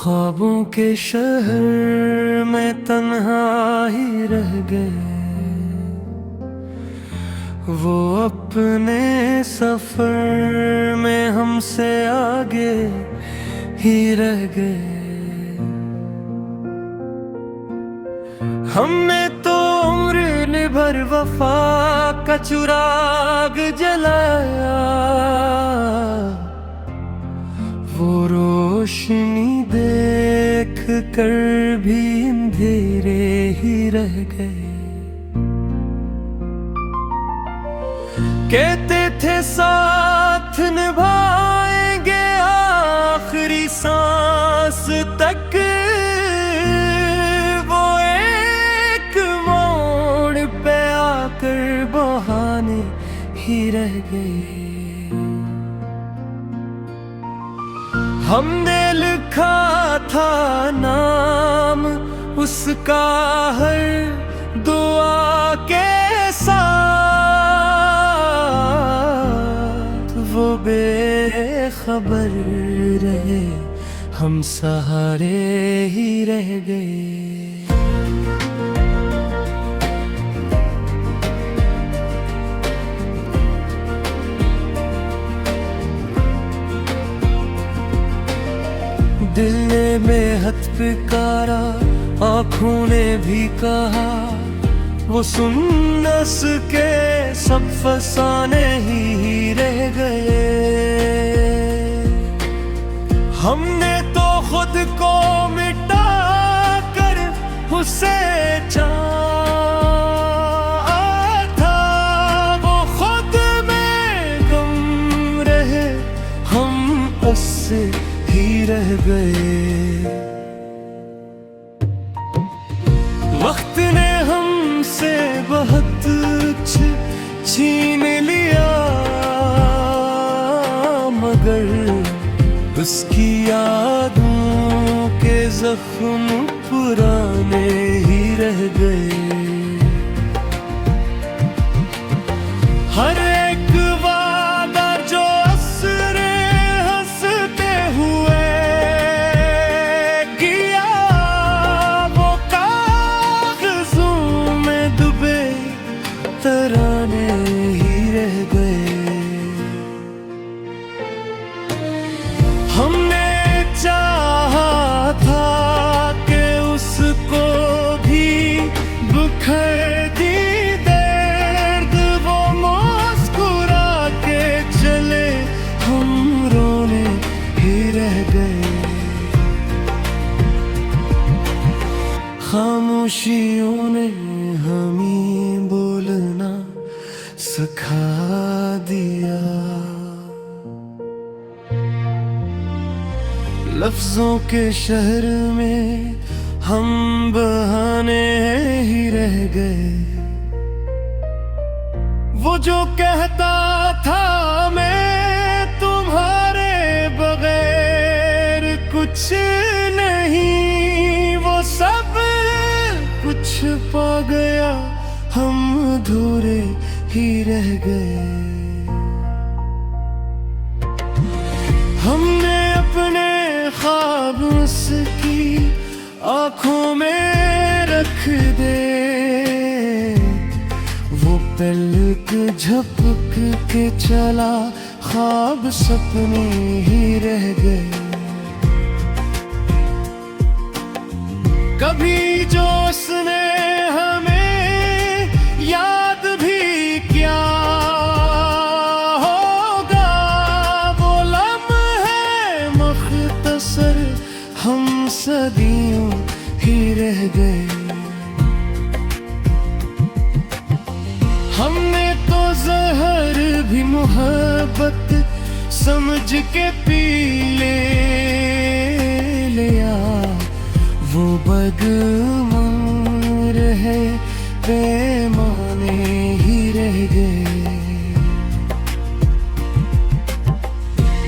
ख्वाबों के शहर में तन्हा ही रह गए, वो अपने सफर में हमसे आगे ही रह गए। हमने तो उम्र भर वफा का चिराग जलाया, वो रोशनी देख कर भी अंधेरे ही रह गए। कहते थे साथ निभाएंगे आखिरी सांस तक, वो एक मोड़ पे आकर बहाने ही रह गए। हमने लिखा था नाम उसका हर दुआ के साथ, वो बेखबर रहे, हम सहारे ही रह गए। दिल ने बेहद पुकारा, आँखों ने भी कहा, वो सुन न सके, सब फसाने ही रह गए। हमने तो खुद को मिटा कर उसे चाहा था, वो खुद में गम रहे, हम उससे ही रह गए। वक्त ने हमसे बहुत कुछ छीन लिया, मगर उसकी यादों के जख्म पुराने ही रह गए। हर एक वादा जो असरे हंसते हुए किया, वो कागजों में डूबे तराने ही रह गए। हमने चाहा था कि उसको भी बुखर दी दर्द, वो मुस्कुरा के चले, हम रोने ही रह गए। खामोशियों ने हमें बोलना सिखा दिया, लफ्जों के शहर में हम बहाने ही रह गए। वो जो कहता था मैं तुम्हारे बगैर कुछ नहीं, वो सब कुछ पा गया, हम अधूरे ही रह गए। हमने अपने ख्वाब उसकी आँखों में रख दे, वो पलक झपक के चला, ख्वाब सपने ही रह गए। कभी जो उसने हमें याद भी किया होगा, वो लम्हे मुख्तसर हम सदियों ही रह गए। हमने तो जहर भी मोहब्बत समझ के पी लिया, वो बदगुमान रहे, पैमाने ही रह गए।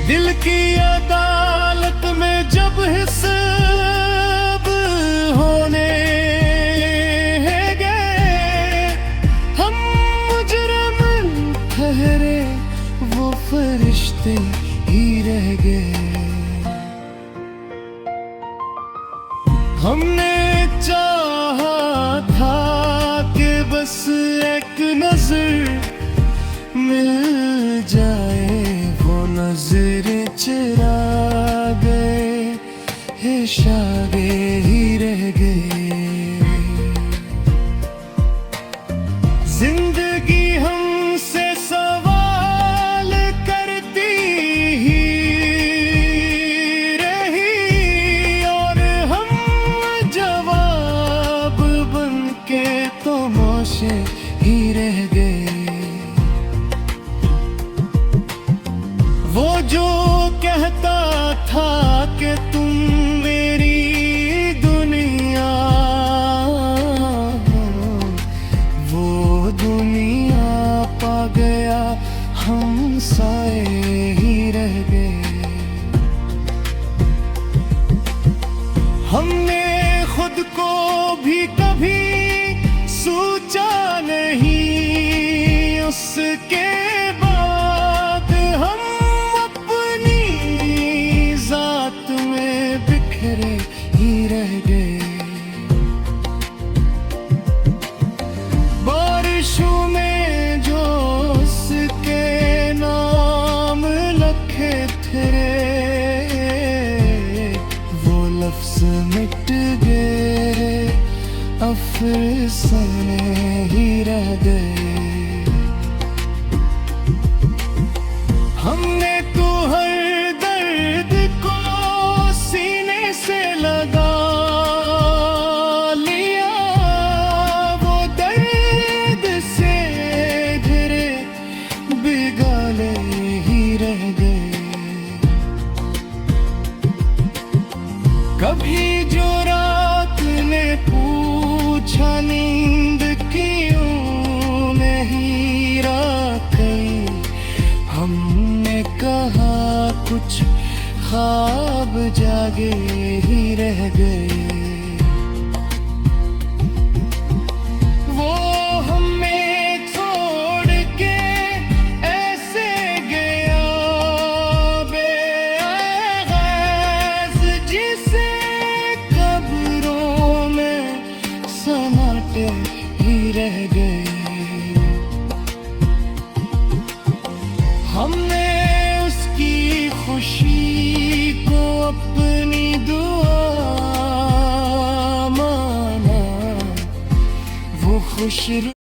दिल की अदालत में जब हिसाब होने गए, हम मुजरिम ठहरे, वो फरिश्ते ही रह गए। नजर मिल जाए, वो नजर चुरा गए, इशारे ही रह गए। जिंदगी हमसे सवाल करती ही रही और हम जवाब बनके तमाशे ही रह गए। वो जो कहता था कि तुम मेरी दुनिया, वो दुनिया पा गया, हम साए ही रह गए। हमने खुद को भी कभी सोचा नहीं, उसके बाद हम अपनी जात में बिखरे ही रह गए। बारिशों में जो उसके नाम लिखे थे, वो लफ्ज मिट गए, अफसाने ही रह गए। हमने तो हर दर्द को सीने से लगा लिया, वो दर्द से घिरे बिगाले ही रह गए। कभी जो रात ने पूछा नींद क्यों नहीं राती, हमने कहा कुछ ख्वाब जागे ही रह गए। वो हमें छोड़ के ऐसे गया बेआगाज़, जिसे कब्रों में सन्नाटे ही रह गए। हमने उसकी खुशी को अपनी दुआ माना, वो खुश